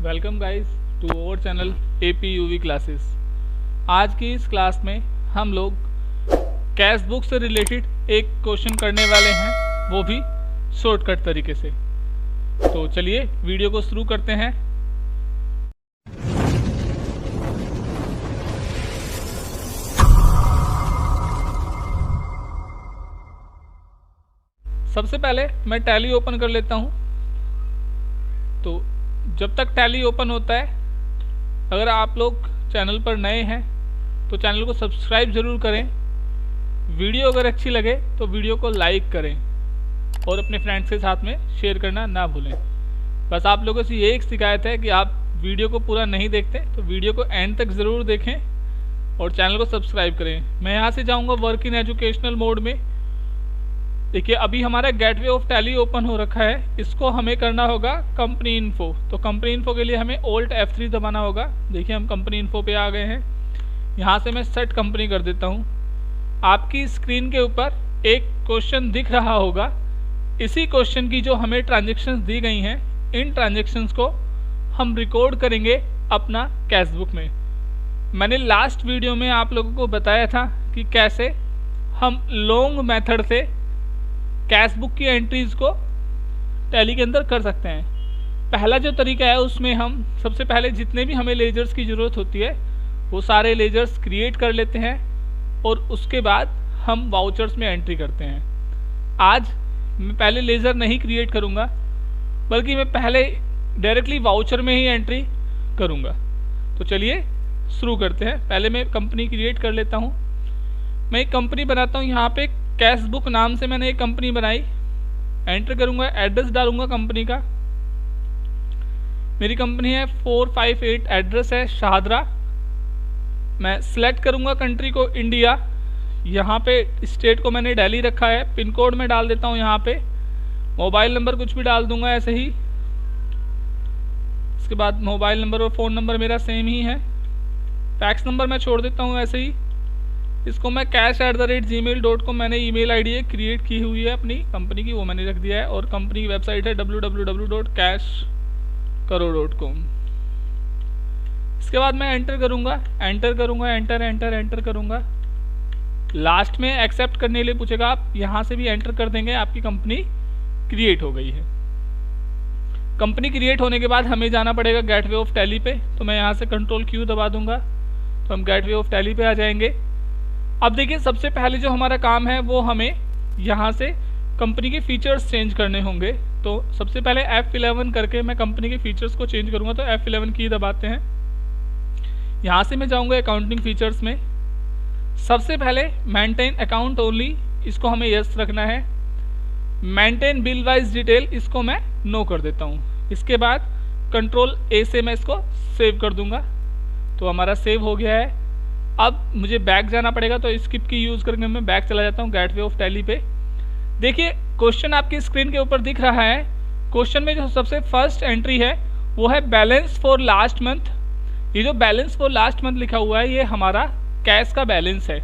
Welcome guys to our channel APUV classes. आज की इस क्लास में हम लोग कैश बुक से रिलेटेड एक क्वेश्चन करने वाले हैं, वो भी शॉर्टकट तरीके से। तो चलिए वीडियो को शुरू करते हैं। सबसे पहले मैं टैली ओपन कर लेता हूँ। तो जब तक टैली ओपन होता है, अगर आप लोग चैनल पर नए हैं तो चैनल को सब्सक्राइब ज़रूर करें। वीडियो अगर अच्छी लगे तो वीडियो को लाइक करें और अपने फ्रेंड्स के साथ में शेयर करना ना भूलें। बस आप लोगों से ये एक शिकायत है कि आप वीडियो को पूरा नहीं देखते, तो वीडियो को एंड तक ज़रूर देखें और चैनल को सब्सक्राइब करें। मैं यहाँ से जाऊँगा वर्क इन एजुकेशनल मोड में। देखिए अभी हमारा गेटवे ऑफ टैली ओपन हो रखा है, इसको हमें करना होगा कंपनी इन्फो। तो कंपनी इन्फो के लिए हमें Alt F3 दबाना होगा। देखिए हम कंपनी इन्फो पे आ गए हैं। यहाँ से मैं सेट कंपनी कर देता हूँ। आपकी स्क्रीन के ऊपर एक क्वेश्चन दिख रहा होगा। इसी क्वेश्चन की जो हमें ट्रांजेक्शन्स दी गई हैं, इन ट्रांजेक्शन्स को हम रिकॉर्ड करेंगे अपना कैश बुक में। मैंने लास्ट वीडियो में आप लोगों को बताया था कि कैसे हम लॉन्ग मेथड से कैश बुक की एंट्रीज़ को टैली के अंदर कर सकते हैं। पहला जो तरीका है उसमें हम सबसे पहले जितने भी हमें लेजर्स की ज़रूरत होती है वो सारे लेजर्स क्रिएट कर लेते हैं और उसके बाद हम वाउचर्स में एंट्री करते हैं। आज मैं पहले लेज़र नहीं क्रिएट करूँगा, बल्कि मैं पहले डायरेक्टली वाउचर में ही एंट्री करूँगा। तो चलिए शुरू करते हैं। पहले मैं कंपनी क्रिएट कर लेता हूँ। मैं एक कंपनी बनाता हूँ। यहाँ पे कैश बुक नाम से मैंने एक कंपनी बनाई। एंटर करूंगा, एड्रेस डालूंगा कंपनी का। मेरी कंपनी है 458, एड्रेस है शाहदरा। मैं सिलेक्ट करूंगा कंट्री को इंडिया। यहाँ पे स्टेट को मैंने दिल्ली रखा है। पिन कोड में डाल देता हूँ यहाँ पे। मोबाइल नंबर कुछ भी डाल दूंगा ऐसे ही। इसके बाद मोबाइल नंबर और फ़ोन नंबर मेरा सेम ही है। फैक्स नंबर मैं छोड़ देता हूँ ऐसे ही। इसको मैं cash@gmail.com मैंने ईमेल आईडी क्रिएट की हुई है अपनी कंपनी की, वो मैंने रख दिया है। और कंपनी की वेबसाइट है www.cashkaro.com। इसके बाद मैं एंटर करूँगा, एंटर करूँगा। लास्ट में एक्सेप्ट करने के लिए पूछेगा, आप यहाँ से भी एंटर कर देंगे, आपकी कंपनी क्रिएट हो गई है। कंपनी क्रिएट होने के बाद हमें जाना पड़ेगा गेटवे ऑफ टैली पे। तो मैं यहाँ से Ctrl+Q दबा दूँगा तो हम गेटवे ऑफ टैली पे आ जाएंगे। अब देखिए सबसे पहले जो हमारा काम है वो हमें यहाँ से कंपनी के फीचर्स चेंज करने होंगे। तो सबसे पहले F11 करके मैं कंपनी के फीचर्स को चेंज करूँगा। तो F11 की दबाते हैं। यहाँ से मैं जाऊँगा अकाउंटिंग फीचर्स में। सबसे पहले मेंटेन अकाउंट ओनली, इसको हमें यस रखना है। मेंटेन बिल वाइज डिटेल, इसको मैं नो कर देता हूँ। इसके बाद Ctrl+A से मैं इसको सेव कर दूँगा। तो हमारा सेव हो गया है। अब मुझे बैक जाना पड़ेगा, तो स्किप की यूज़ करके मैं बैक चला जाता हूँ गेटवे ऑफ टैली पे। देखिए क्वेश्चन आपकी स्क्रीन के ऊपर दिख रहा है। क्वेश्चन में जो सबसे फर्स्ट एंट्री है वो है बैलेंस फॉर लास्ट मंथ। ये जो बैलेंस फॉर लास्ट मंथ लिखा हुआ है ये हमारा कैश का बैलेंस है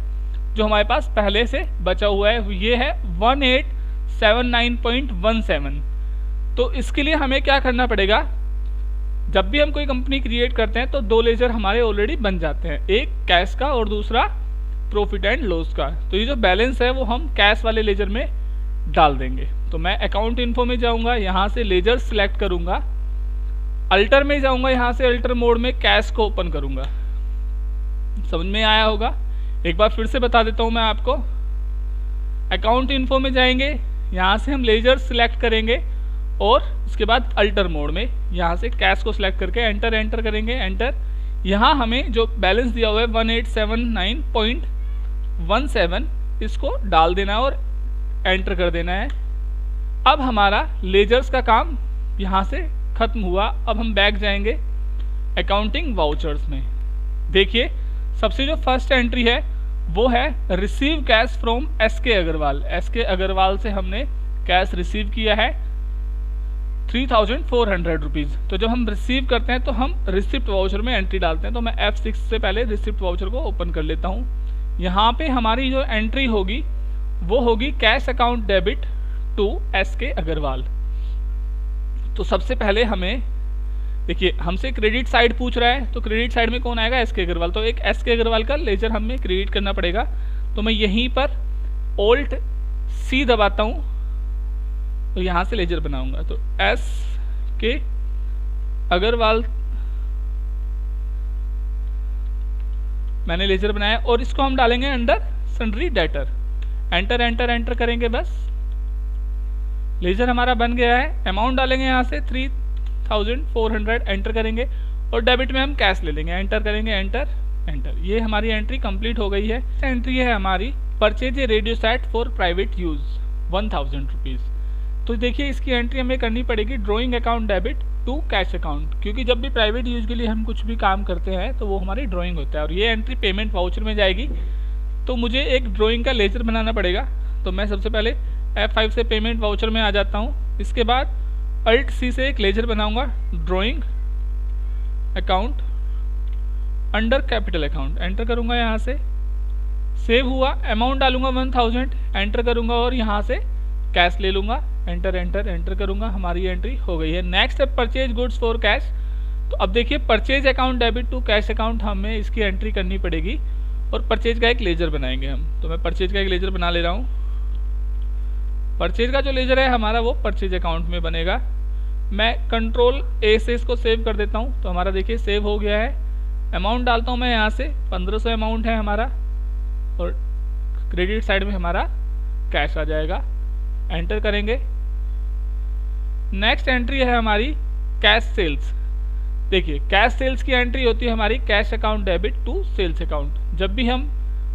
जो हमारे पास पहले से बचा हुआ है। ये है 1879.17। तो इसके लिए हमें क्या करना पड़ेगा, जब भी हम कोई कंपनी क्रिएट करते हैं तो दो लेजर हमारे ऑलरेडी बन जाते हैं, एक कैश का और दूसरा प्रॉफिट एंड लॉस का। तो ये जो बैलेंस है वो हम कैश वाले लेजर में डाल देंगे। तो मैं अकाउंट इन्फो में जाऊंगा, यहाँ से लेजर सिलेक्ट करूंगा, अल्टर में जाऊंगा, यहाँ से अल्टर मोड में कैश को ओपन करूंगा। समझ में आया होगा। एक बार फिर से बता देता हूँ मैं आपको। अकाउंट इन्फो में जाएंगे, यहाँ से हम लेजर सिलेक्ट करेंगे और उसके बाद अल्टर मोड में यहाँ से कैश को सिलेक्ट करके एंटर करेंगे। एंटर, यहाँ हमें जो बैलेंस दिया हुआ है 1879.17, इसको डाल देना है और एंटर कर देना है। अब हमारा लेजर्स का काम यहाँ से ख़त्म हुआ। अब हम बैक जाएंगे अकाउंटिंग वाउचर्स में। देखिए सबसे जो फर्स्ट एंट्री है वो है receive cash from SK Agarwal. SK Agarwal से हमने कैश रिसीव किया है 3400 रुपीज़। तो जब हम रिसीव करते हैं तो हम रिसिप्ट वाउचर में एंट्री डालते हैं। तो मैं F6 से पहले रिसिप्ट वाउचर को ओपन कर लेता हूँ। यहाँ पे हमारी जो एंट्री होगी वो होगी cash account debit to SK Agarwal. तो सबसे पहले हमें देखिए हमसे क्रेडिट साइड पूछ रहा है, तो क्रेडिट साइड में कौन आएगा, एसके अग्रवाल। तो एक एसके अग्रवाल का लेजर हमें क्रिएट करना पड़ेगा। तो मैं यहीं पर Alt C दबाता हूँ, तो यहाँ से लेजर बनाऊंगा। तो एसके अग्रवाल मैंने लेजर बनाया और इसको हम डालेंगे under sundry debtor. Enter enter enter करेंगे, बस लेजर हमारा बन गया है। अमाउंट डालेंगे यहाँ से 3400, एंटर करेंगे और डेबिट में हम कैश ले लेंगे। एंटर करेंगे, एंटर एंटर। ये हमारी एंट्री कंप्लीट हो गई है। एंट्री है हमारी purchase a radio set for private use 1000 rupees. तो देखिए इसकी एंट्री हमें करनी पड़ेगी drawing account debit to cash account, क्योंकि जब भी प्राइवेट यूज के लिए हम कुछ भी काम करते हैं तो वो हमारी ड्राइंग होता है और ये एंट्री पेमेंट वाउचर में जाएगी। तो मुझे एक ड्राइंग का लेजर बनाना पड़ेगा। तो मैं सबसे पहले F5 से पेमेंट वाउचर में आ जाता हूँ। इसके बाद Alt C से एक लेजर बनाऊंगा drawing account under capital account. Enter करूंगा, यहाँ से सेव हुआ। अमाउंट डालूंगा 1000, एंटर करूंगा और यहाँ से कैश ले लूंगा। एंटर एंटर एंटर करूंगा, हमारी एंट्री हो गई है। नेक्स्ट है परचेज गुड्स फॉर कैश। तो अब देखिए purchase account debit to cash account हमें इसकी एंट्री करनी पड़ेगी और परचेज का एक लेजर बनाएंगे हम। तो मैं परचेज का एक लेजर बना ले रहा हूँ। परचेज का जो लेजर है हमारा वो परचेज अकाउंट में बनेगा। मैं कंट्रोल A से इसको सेव कर देता हूँ। तो हमारा देखिए सेव हो गया है। अमाउंट डालता हूँ मैं यहाँ से 1500 अमाउंट है हमारा और क्रेडिट साइड में हमारा कैश आ जाएगा। एंटर करेंगे। नेक्स्ट एंट्री है हमारी कैश सेल्स। देखिए कैश सेल्स की एंट्री होती है हमारी cash account debit to sales account. जब भी हम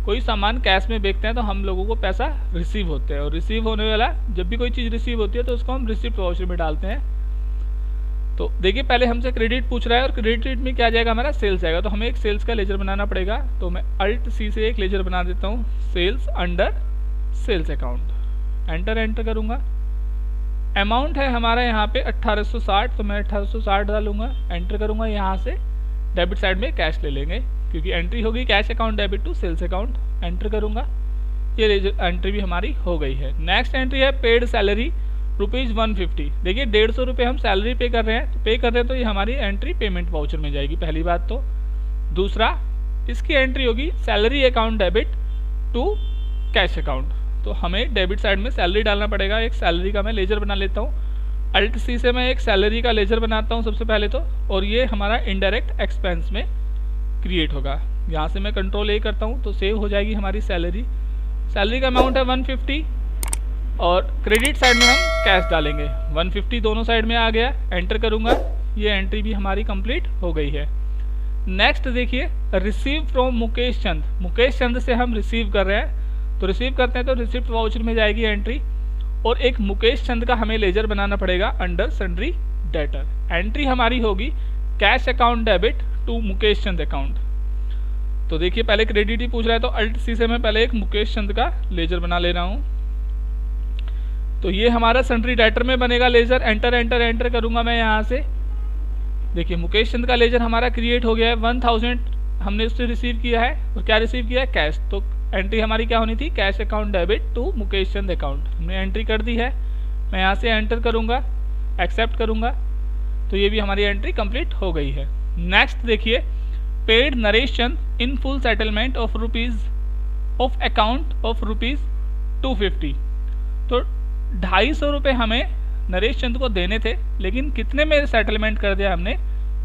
कोई सामान कैश में बेचते हैं तो हम लोगों को पैसा रिसीव होते हैं और रिसीव होने वाला जब भी कोई चीज़ रिसीव होती है तो उसको हम रिसिप्ट वाउचर में डालते हैं। तो देखिए पहले हमसे क्रेडिट पूछ रहा है और क्रेडिट में क्या जाएगा, हमारा सेल्स आएगा। तो हमें एक सेल्स का लेजर बनाना पड़ेगा। तो मैं Alt C से एक लेजर बना देता हूँ sales under sales account. Enter enter करूँगा। अमाउंट है हमारा यहाँ पे 1860, तो मैं 1860 डालूंगा। एंटर करूँगा, यहाँ से डेबिट साइड में कैश ले लेंगे क्योंकि एंट्री होगी cash account debit to sales account. Enter करूँगा, ये एंट्री भी हमारी हो गई है। नेक्स्ट एंट्री है पेड सैलरी ₹150। देखिए 150 रुपये हम सैलरी पे कर रहे हैं, तो ये हमारी एंट्री पेमेंट वाउचर में जाएगी, पहली बात। तो दूसरा इसकी एंट्री होगी salary account debit to cash account. तो हमें डेबिट साइड में सैलरी डालना पड़ेगा। एक सैलरी का मैं लेजर बना लेता हूँ। Alt C से मैं एक सैलरी का लेजर बनाता हूँ सबसे पहले तो, और ये हमारा इनडायरेक्ट एक्सपेंस में क्रिएट होगा। यहाँ से मैं कंट्रोल A करता हूँ तो सेव हो जाएगी हमारी सैलरी। सैलरी का अमाउंट है 150 और क्रेडिट साइड में हम कैश डालेंगे। 150 दोनों साइड में आ गया। एंटर करूँगा, ये एंट्री भी हमारी कंप्लीट हो गई है। नेक्स्ट देखिए रिसीव फ्रॉम मुकेश चंद। मुकेश चंद से हम रिसीव कर रहे हैं, तो रिसीव करते हैं तो रिसिप्ट वाउचर में जाएगी एंट्री और एक मुकेश चंद का हमें लेजर बनाना पड़ेगा अंडर सन्ड्री डेटर। एंट्री हमारी होगी cash account debit to Mukesh Chand account. तो देखिए पहले क्रेडिट ही पूछ रहा है तो Alt C से मैं पहले एक मुकेश चंद का लेजर बना ले रहा हूँ। तो ये हमारा सन्ड्री डेटर में बनेगा लेजर। एंटर एंटर एंटर करूँगा मैं यहाँ से। देखिए मुकेश चंद का लेजर हमारा क्रिएट हो गया है। 1000 हमने उससे रिसीव किया है और क्या रिसीव किया है, कैश। तो एंट्री हमारी क्या होनी थी, cash account debit to Mukesh Chand account. हमने एंट्री कर दी है। मैं यहाँ से एंटर करूँगा, एक्सेप्ट करूँगा, तो ये भी हमारी एंट्री कंप्लीट हो गई है। नेक्स्ट देखिए paid Naresh Chand in full settlement of account of ₹250। तो 250 रुपये हमें नरेश चंद को देने थे, लेकिन कितने में सेटलमेंट कर दिया हमने,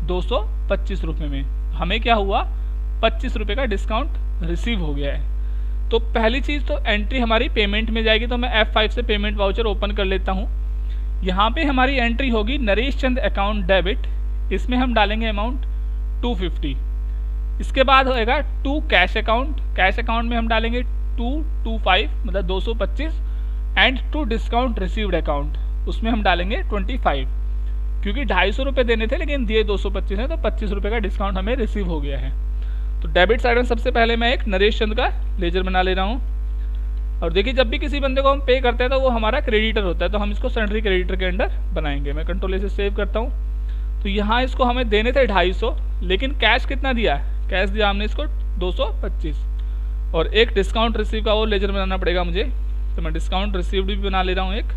225 रुपये में। हमें क्या हुआ, 25 रुपये का डिस्काउंट रिसीव हो गया है। तो पहली चीज़ तो एंट्री हमारी पेमेंट में जाएगी। तो मैं F5 से पेमेंट वाउचर ओपन कर लेता हूँ। यहाँ पे हमारी एंट्री होगी नरेश चंद अकाउंट डेबिट, इसमें हम डालेंगे अमाउंट 250। इसके बाद होएगा to cash account. Cash account में हम डालेंगे 225 मतलब 225 and to discount received account, उसमें हम डालेंगे 25 क्योंकि 250 रुपये देने थे लेकिन दिए 225 हैं, तो 25 रुपये का डिस्काउंट हमें रिसीव हो गया है। तो डेबिट साइड में सबसे पहले मैं एक नरेश चंद का लेजर बना ले रहा हूँ। और देखिए जब भी किसी बंदे को हम पे करते हैं तो वो हमारा क्रेडिटर होता है, तो हम इसको सन्ड्री क्रेडिटर के अंडर बनाएंगे। मैं कंट्रोल A से सेव करता हूँ। तो यहाँ इसको हमें देने थे 250, लेकिन कैश कितना दिया, कैश दिया हमने इसको 225 और एक डिस्काउंट रिसीव का और लेजर बनाना पड़ेगा मुझे। तो मैं डिस्काउंट रिसीव्ड भी बना ले रहा हूँ एक,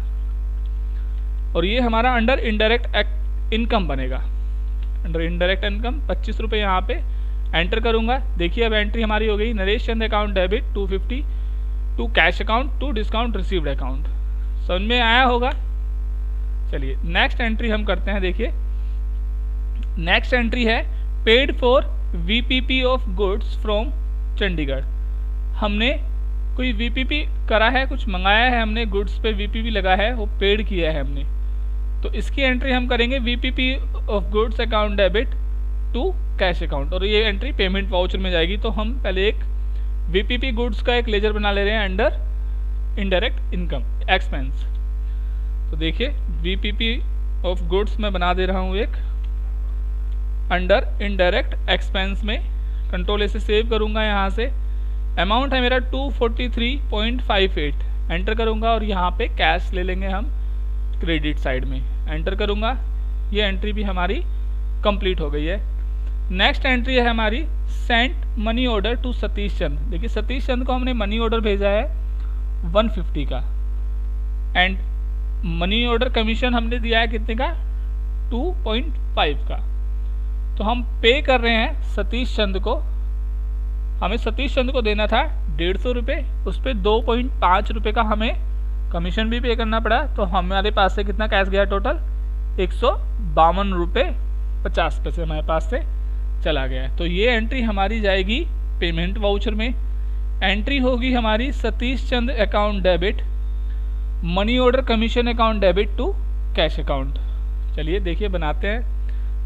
और ये हमारा अंडर इनडायरेक्ट इनकम बनेगा। अंडर इनडायरेक्ट इनकम 25 रुपये यहाँ पे एंटर करूँगा। देखिए अब एंट्री हमारी हो गई, Naresh Chand account debit 250 to cash account to discount received account. समझ में आया होगा। चलिए नेक्स्ट एंट्री हम करते हैं। देखिए नेक्स्ट एंट्री है paid for VPP of goods from Chandigarh. हमने कोई वीपीपी करा है, कुछ मंगाया है हमने, गुड्स पे वीपीपी लगा है, वो पेड किया है हमने, तो इसकी एंट्री हम करेंगे VPP of goods account debit to cash account, और ये एंट्री पेमेंट वाउचर में जाएगी। तो हम पहले एक वीपीपी गुड्स का एक लेजर बना ले रहे हैं अंडर इनडायरेक्ट इनकम एक्सपेंस। तो देखिए वीपीपी ऑफ गुड्स मैं बना दे रहा हूँ एक अंडर इनडायरेक्ट एक्सपेंस में, कंट्रोल से सेव करूँगा। यहाँ से अमाउंट है मेरा 243.58 एंटर करूँगा, और यहाँ पे कैश ले लेंगे हम क्रेडिट साइड में, एंटर करूँगा। ये एंट्री भी हमारी कंप्लीट हो गई है। नेक्स्ट एंट्री है हमारी sent money order to Satish Chand. देखिए सतीश चंद को हमने मनी ऑर्डर भेजा है 150 का, एंड मनी ऑर्डर कमीशन हमने दिया है कितने का, 2.5 का। तो हम पे कर रहे हैं सतीश चंद को, हमें सतीश चंद को देना था 150 रुपये, उस पर 2.5 रुपये का हमें कमीशन भी पे करना पड़ा। तो हमारे पास से कितना कैश गया, टोटल 152 रुपये 50 पैसे हमारे पास से चला गया है। तो ये एंट्री हमारी जाएगी पेमेंट वाउचर में। एंट्री होगी हमारी Satish Chand account debit money order commission account debit to cash account. चलिए देखिए बनाते हैं।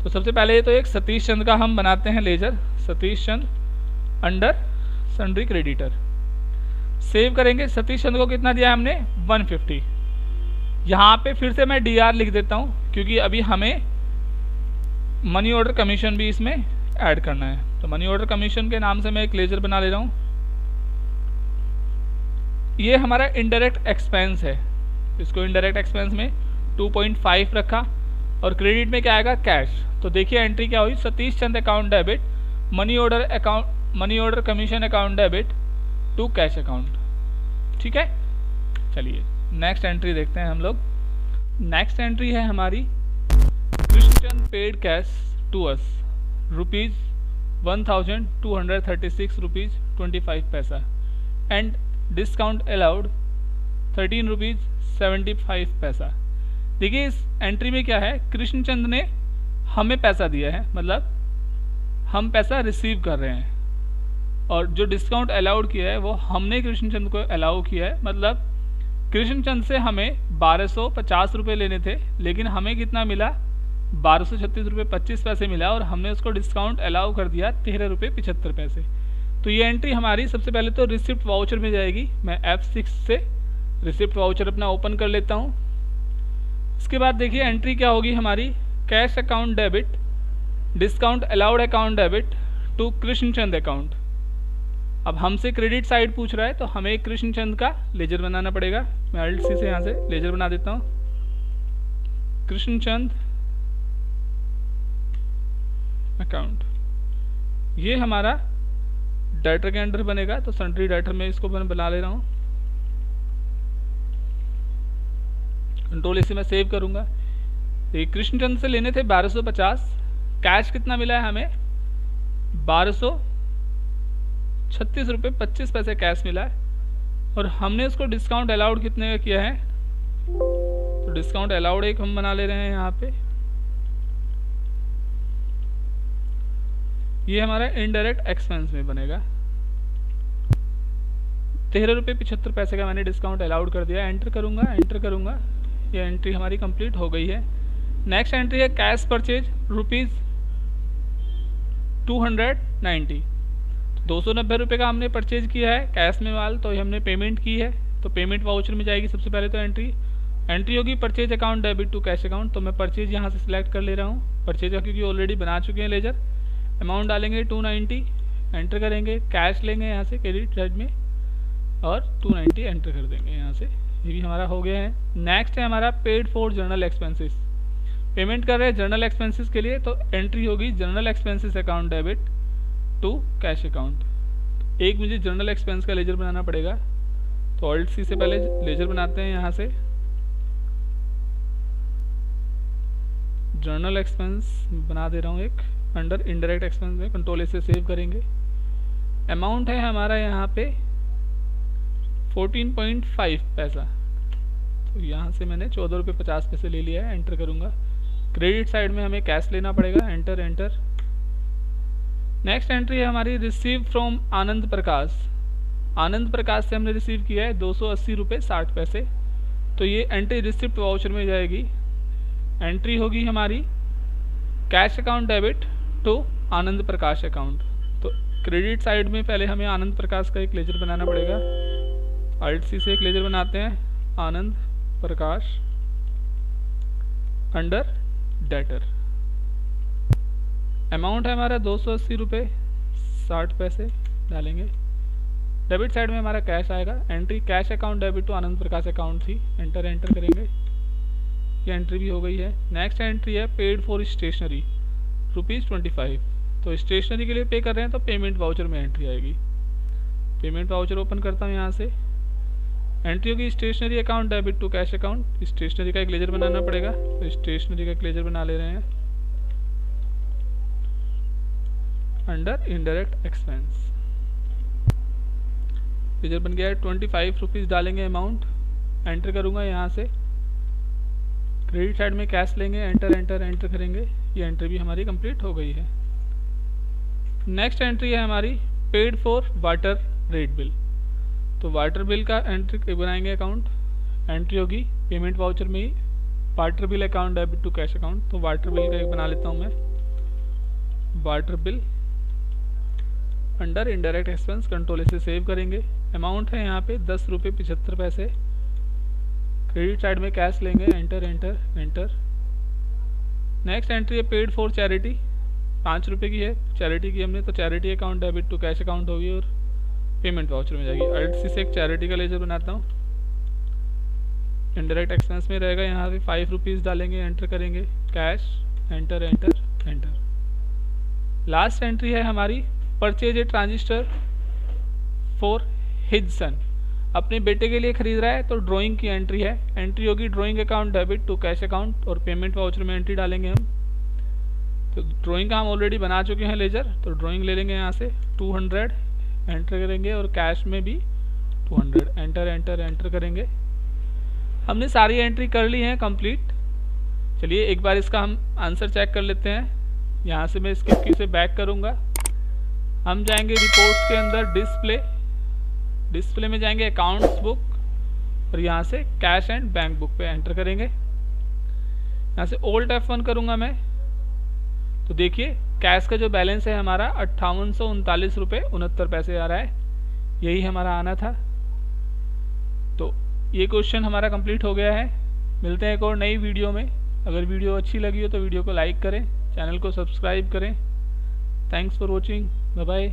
तो सबसे पहले तो एक सतीश चंद का हम बनाते हैं लेजर, सतीश चंद अंडर सन्ड्री क्रेडिटर, सेव करेंगे। सतीश चंद को कितना दिया हमने, 150। यहाँ पे फिर से मैं DR लिख देता हूँ, क्योंकि अभी हमें मनी ऑर्डर कमीशन भी इसमें ऐड करना है। तो मनी ऑर्डर कमीशन के नाम से मैं एक लेजर बना ले रहा हूँ। ये हमारा इनडायरेक्ट एक्सपेंस है, इसको इनडायरेक्ट एक्सपेंस में 2.5 रखा, और क्रेडिट में क्या आएगा, कैश। तो देखिए एंट्री क्या हुई, Satish Chand account debit money order commission account debit to cash account. ठीक है, चलिए नेक्स्ट एंट्री देखते हैं हम लोग। नेक्स्ट एंट्री है हमारी Krishnachand paid cash to us ₹1236 rupees 25 पैसा एंड डिस्काउंट अलाउड 13 रुपीज़ 75 पैसा। देखिए इस एंट्री में क्या है, कृष्णचंद ने हमें पैसा दिया है, मतलब हम पैसा रिसीव कर रहे हैं, और जो डिस्काउंट अलाउड किया है वो हमने कृष्णचंद को अलाउ किया है। मतलब कृष्णचंद से हमें 1250 रुपये लेने थे, लेकिन हमें कितना मिला, 1236 रुपये 25 पैसे मिला, और हमने उसको डिस्काउंट अलाउ कर दिया 13 रुपये 75 पैसे। तो ये एंट्री हमारी सबसे पहले तो रिसिप्ट वाउचर में जाएगी। मैं F6 से रिसिप्ट वाउचर अपना ओपन कर लेता हूँ। इसके बाद देखिए एंट्री क्या होगी हमारी, cash account debit discount allowed account debit to Krishnachand account. अब हमसे क्रेडिट साइड पूछ रहा है, तो हमें कृष्णचंद का लेजर बनाना पड़ेगा। मैं Alt+C से यहाँ से लेजर बना देता हूँ, कृष्णचंद अकाउंट। ये हमारा डायरेक्टर के अंडर बनेगा, तो सन्ड्री डायरेक्टर में इसको मैं बना ले रहा हूँ। कंट्रोल से मैं सेव करूँगा। ये कृष्णचंद से लेने थे 1250, कैश कितना मिला है हमें, 1236 रुपये 25 पैसे कैश मिला है, और हमने इसको डिस्काउंट अलाउड कितने का किया है, तो डिस्काउंट अलाउड एक हम बना ले रहे हैं यहाँ पे। ये हमारा इनडायरेक्ट एक्सपेंस में बनेगा, 13 रुपये 75 पैसे का मैंने डिस्काउंट अलाउड कर दिया। एंटर करूँगा, ये एंट्री हमारी कंप्लीट हो गई है। नेक्स्ट एंट्री है कैश परचेज ₹290, 290 रुपये का हमने परचेज किया है कैश में माल, तो ये हमने पेमेंट की है। तो पेमेंट वाउचर में जाएगी सबसे पहले तो एंट्री होगी purchase account debit to cash account. तो मैं परचेज यहाँ से सिलेक्ट कर ले रहा हूँ, परचेज का क्योंकि ऑलरेडी बना चुके हैं लेजर। अमाउंट डालेंगे 290, एंटर करेंगे, कैश लेंगे यहाँ से क्रेडिट साइड में, और 290 एंटर कर देंगे यहाँ से। ये भी हमारा हो गया है। नेक्स्ट है हमारा paid for journal expenses, payment कर रहे हैं जर्नल एक्सपेंसेस के लिए, तो एंट्री होगी journal expenses account debit to cash account. एक मुझे जर्नल एक्सपेंस का लेजर बनाना पड़ेगा, तो Alt+C से पहले लेजर बनाते हैं यहाँ से। जर्नल एक्सपेंस बना दे रहा हूँ एक, अंडर इनडायरेक्ट एक्सपेंस में कंट्रोल से सेव करेंगे। अमाउंट है हमारा यहाँ पे 14.5 पैसा, तो यहाँ से मैंने 14 रुपये 50 पैसे ले लिया है, एंटर करूँगा। क्रेडिट साइड में हमें कैश लेना पड़ेगा, एंटर एंटर। नेक्स्ट एंट्री है हमारी रिसीव फ्रॉम आनंद प्रकाश। आनंद प्रकाश से हमने रिसीव किया है 280 रुपये 60 पैसे, तो ये एंट्री रिसिप्ट वाउचर में जाएगी। एंट्री होगी हमारी cash account debit to Anand Prakash account. तो क्रेडिट साइड में पहले हमें आनंद प्रकाश का एक लेजर बनाना पड़ेगा। अल्ट सी से एक लेजर बनाते हैं, Anand Prakash under debtor. Amount है हमारा 280 रुपये 60 पैसे डालेंगे। डेबिट साइड में हमारा कैश आएगा। Entry cash account debit to Anand Prakash account थी, एंटर एंटर करेंगे। ये एंट्री भी हो गई है। नेक्स्ट एंट्री है पेड फॉर स्टेशनरी ₹25। तो स्टेशनरी के लिए पे कर रहे हैं तो पेमेंट वाउचर में एंट्री आएगी। पेमेंट वाउचर ओपन करता हूँ यहाँ से। एंट्री होगी stationery account debit to cash account. Stationery का एक लेजर बनाना पड़ेगा, तो स्टेशनरी का एक लेजर बना ले रहे हैं अंडर इनडायरेक्ट एक्सपेंस। लेजर बन गया है। 25 रुपीज़ डालेंगे अमाउंट, एंटर करूँगा यहाँ से। क्रेडिट साइड में कैश लेंगे, एंटर एंटर एंटर करेंगे। ये एंट्री भी हमारी कंप्लीट हो गई है। नेक्स्ट एंट्री है हमारी paid for water rate bill. तो वाटर बिल का एंट्री बनाएंगे अकाउंट। एंट्री होगी पेमेंट वाउचर में ही water bill account debit to cash account. तो वाटर बिल का एक बना लेता हूँ मैं, water bill under indirect expense. Control से सेव करेंगे। अमाउंट है यहाँ पे 10 रुपये 75 पैसे। क्रेडिट साइड में कैश लेंगे, enter enter enter. Next entry है पेड फॉर चैरिटी, 5 रुपये की है, चैरिटी की हमने, तो charity account debit to cash account होगी और पेमेंट वाउचर में जाएगी। अल्ट सी से एक चैरिटी का लेजर बनाता हूँ। इनडायरेक्ट एक्सपेंस में रहेगा, यहाँ पे 5 रुपीज़ डालेंगे, एंटर करेंगे। Cash enter enter enter. Last entry है हमारी purchase A transistor for his son. अपने बेटे के लिए खरीद रहा है, तो ड्राइंग की एंट्री है। एंट्री होगी drawing account debit to cash account और पेमेंट वाउचर में एंट्री डालेंगे हम। तो ड्राइंग का हम ऑलरेडी बना चुके हैं लेजर, तो ड्राइंग ले लेंगे यहाँ से 200, एंटर करेंगे और कैश में भी 200, एंटर एंटर एंटर करेंगे। हमने सारी एंट्री कर ली हैं कंप्लीट। चलिए एक बार इसका हम आंसर चेक कर लेते हैं। यहाँ से मैं इसकी की से बैक करूँगा। हम जाएंगे रिपोर्ट्स के अंदर, डिस्प्ले में जाएंगे अकाउंट्स बुक और यहाँ से कैश एंड बैंक बुक पे एंटर करेंगे। यहाँ से ओल्ड F1 करूँगा मैं, तो देखिए कैश का जो बैलेंस है हमारा 5839 रुपये 69 पैसे आ रहा है। यही हमारा आना था। तो ये क्वेश्चन हमारा कंप्लीट हो गया है। मिलते हैं एक और नई वीडियो में। अगर वीडियो अच्छी लगी हो तो वीडियो को लाइक करें, चैनल को सब्सक्राइब करें। Thanks for watching, bye bye.